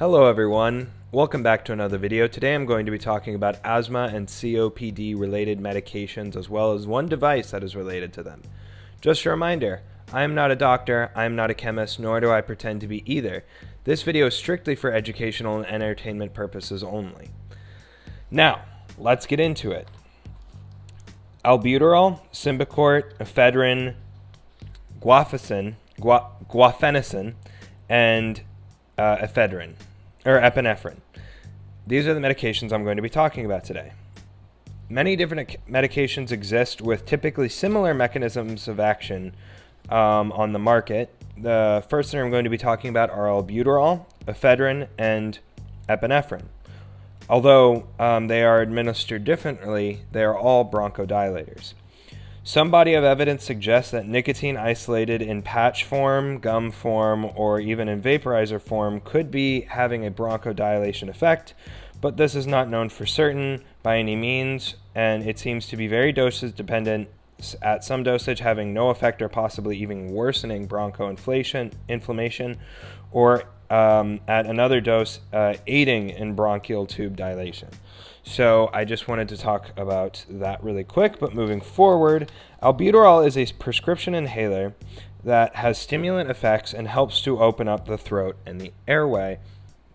Hello everyone, welcome back to another video. Today I'm going to be talking about asthma and COPD related medications as well as one device that is related to them. Just a reminder, I am not a doctor, I am not a chemist, nor do I pretend to be either. This video is strictly for educational and entertainment purposes only. Now, let's get into it. Albuterol, Symbicort, ephedrine, guaifenesin, and epinephrine. These are the medications I'm going to be talking about today. Many different medications exist with typically similar mechanisms of action on the market. The first thing I'm going to be talking about are albuterol, ephedrine, and epinephrine. Although they are administered differently, they are all bronchodilators. Some body of evidence suggests that nicotine isolated in patch form, gum form, or even in vaporizer form could be having a bronchodilation effect, but this is not known for certain by any means, and it seems to be very dosage dependent, at some dosage having no effect or possibly even worsening bronchoinflammation, or at another dose aiding in bronchial tube dilation. So I just wanted to talk about that really quick, but moving forward, albuterol is a prescription inhaler that has stimulant effects and helps to open up the throat and the airway,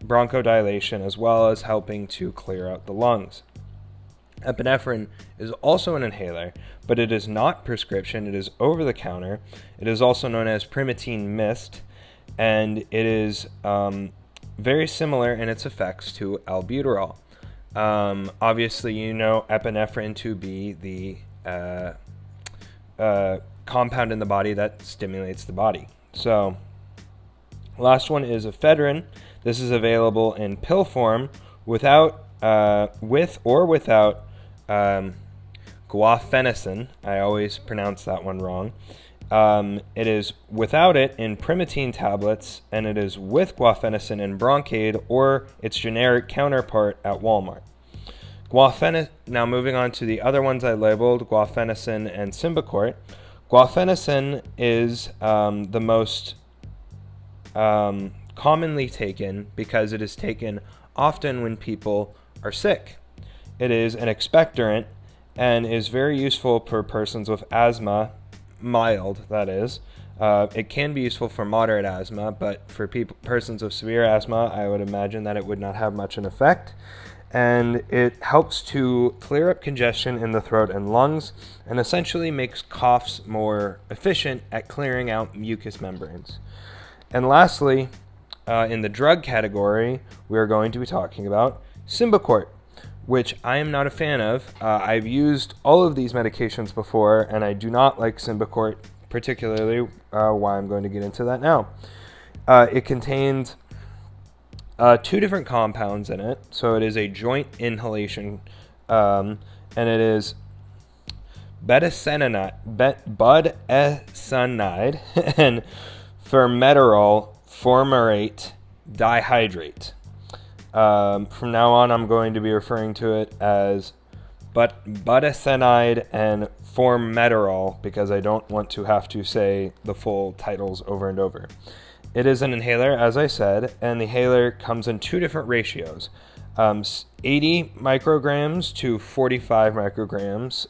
bronchodilation, as well as helping to clear out the lungs. Epinephrine is also an inhaler, but it is not prescription, it is over the counter. It is also known as Primatene Mist, and it is very similar in its effects to albuterol. Obviously, you know epinephrine to be the compound in the body that stimulates the body. So, last one is ephedrine. This is available in pill form with or without guaifenesin. I always pronounce that one wrong. It is without it in Primatene tablets, and it is with guaifenesin in Broncaid or its generic counterpart at Walmart. Now moving on to the other ones I labeled, guaifenesin and Symbicort. Guaifenesin is the most commonly taken because it is taken often when people are sick. It is an expectorant and is very useful for persons with asthma, mild, that is. It can be useful for moderate asthma, but for persons with severe asthma, I would imagine that it would not have much an effect. And it helps to clear up congestion in the throat and lungs, and essentially makes coughs more efficient at clearing out mucous membranes. And lastly, in the drug category, we are going to be talking about Symbicort, which I am not a fan of. I've used all of these medications before, and I do not like Symbicort particularly, why I'm going to get into that now. It contains two different compounds in it, so it is a joint inhalation, and it is budesonide and formoterol formarate dihydrate. From now on, I'm going to be referring to it as budesonide and formoterol because I don't want to have to say the full titles over and over. It is an inhaler, as I said, and the inhaler comes in two different ratios, 80 micrograms to 45 micrograms,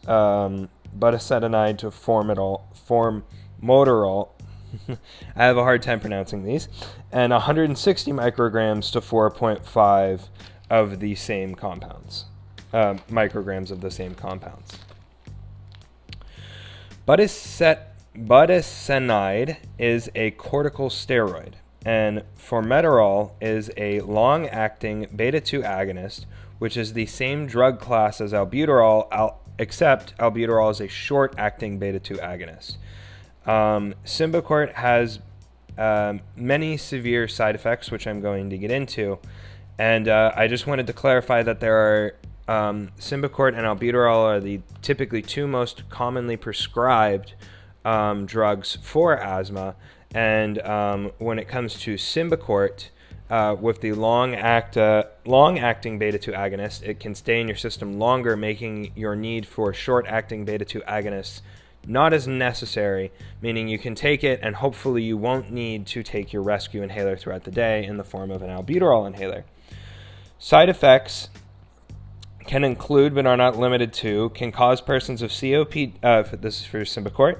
budesonide to formoterol. I have a hard time pronouncing these, and 160 micrograms to 4.5 of the same compounds, micrograms of the same compounds. Budesonide is a corticosteroid, and formoterol is a long-acting beta-2 agonist, which is the same drug class as albuterol, except albuterol is a short-acting beta-2 agonist. Symbicort has many severe side effects, which I'm going to get into, and I just wanted to clarify that there are Symbicort and albuterol are the typically two most commonly prescribed drugs for asthma, and when it comes to Symbicort, with the long-acting beta-2 agonist, it can stay in your system longer, making your need for short-acting beta-2 agonists not as necessary, meaning you can take it and hopefully you won't need to take your rescue inhaler throughout the day in the form of an albuterol inhaler. Side effects can include, but are not limited to, can cause persons of COPD, this is for Symbicort,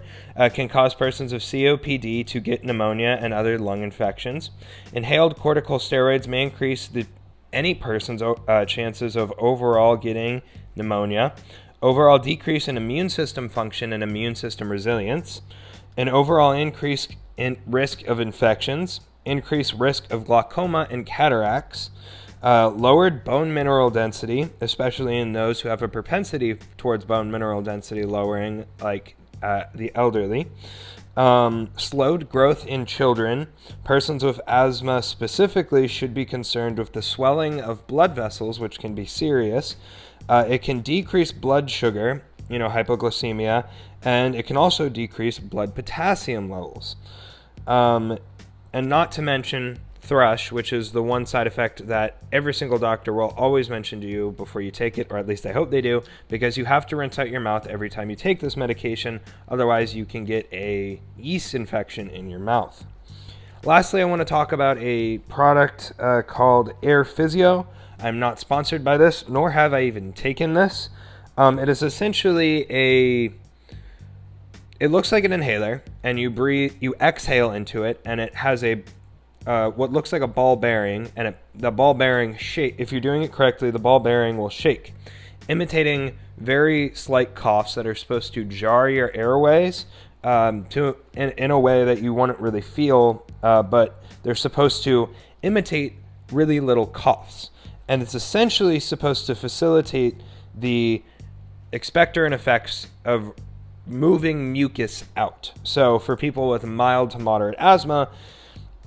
can cause persons of COPD to get pneumonia and other lung infections. Inhaled corticosteroids may increase any person's chances of overall getting pneumonia, overall decrease in immune system function and immune system resilience, an overall increase in risk of infections, increased risk of glaucoma and cataracts, lowered bone mineral density, especially in those who have a propensity towards bone mineral density lowering, like the elderly. Slowed growth in children. Persons with asthma specifically should be concerned with the swelling of blood vessels, which can be serious. It can decrease blood sugar, hypoglycemia, and it can also decrease blood potassium levels. And not to mention thrush, which is the one side effect that every single doctor will always mention to you before you take it, or at least I hope they do, because you have to rinse out your mouth every time you take this medication. Otherwise, you can get a yeast infection in your mouth. Lastly, I want to talk about a product called Physio. I'm not sponsored by this, nor have I even taken this. It is essentially it looks like an inhaler, and you exhale into it, and it has what looks like a ball bearing, and the ball bearing shake. If you're doing it correctly, the ball bearing will shake, imitating very slight coughs that are supposed to jar your airways in a way that you wouldn't really feel, but they're supposed to imitate really little coughs. And it's essentially supposed to facilitate the expectorant effects of moving mucus out. So for people with mild to moderate asthma,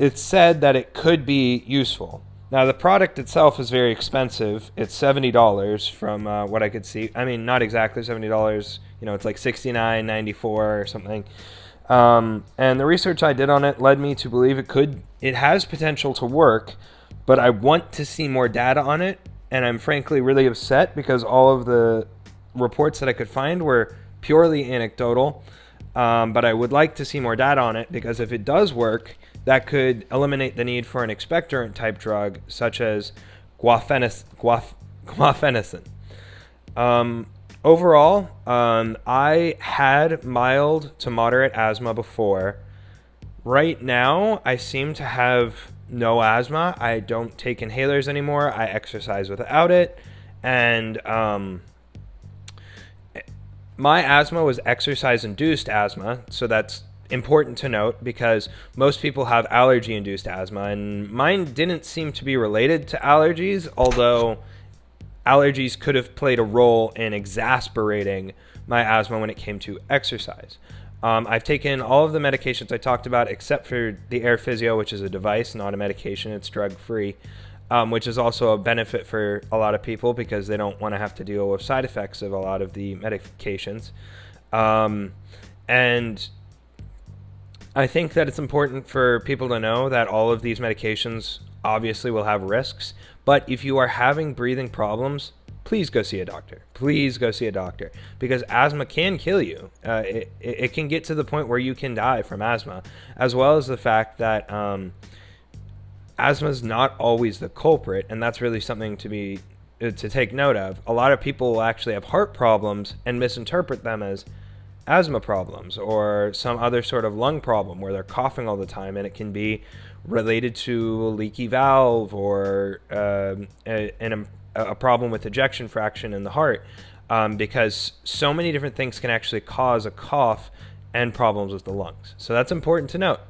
it's said that it could be useful. Now, the product itself is very expensive. It's $70 from what I could see. I mean, not exactly $70. It's like $69.94 or something. And the research I did on it led me to believe it has potential to work, but I want to see more data on it. And I'm frankly really upset because all of the reports that I could find were purely anecdotal. But I would like to see more data on it, because if it does work, that could eliminate the need for an expectorant type drug such as guafenicin. Overall, I had mild to moderate asthma before. Right now, I seem to have no asthma. I don't take inhalers anymore. I exercise without it. And my asthma was exercise-induced asthma, so that's important to note because most people have allergy-induced asthma, and mine didn't seem to be related to allergies, although allergies could have played a role in exacerbating my asthma when it came to exercise. I've taken all of the medications I talked about except for the Physio, which is a device, not a medication. It's drug-free, which is also a benefit for a lot of people because they don't want to have to deal with side effects of a lot of the medications. And I think that it's important for people to know that all of these medications obviously will have risks, but if you are having breathing problems, please go see a doctor. Please go see a doctor, because asthma can kill you. It can get to the point where you can die from asthma, as well as the fact that asthma is not always the culprit, and that's really something to take note of. A lot of people will actually have heart problems and misinterpret them as asthma problems or some other sort of lung problem where they're coughing all the time, and it can be related to a leaky valve or a problem with ejection fraction in the heart, because so many different things can actually cause a cough and problems with the lungs. So that's important to note.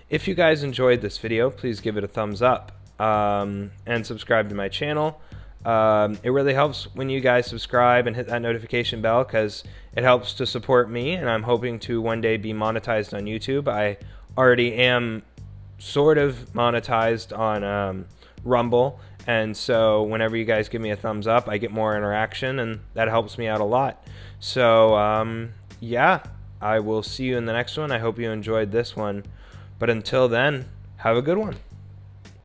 If you guys enjoyed this video, please give it a thumbs up and subscribe to my channel. It really helps when you guys subscribe and hit that notification bell, because it helps to support me, and I'm hoping to one day be monetized on YouTube. I already am sort of monetized on Rumble, and so whenever you guys give me a thumbs up, I get more interaction, and that helps me out a lot. So yeah, I will see you in the next one. I hope you enjoyed this one, but until then, have a good one.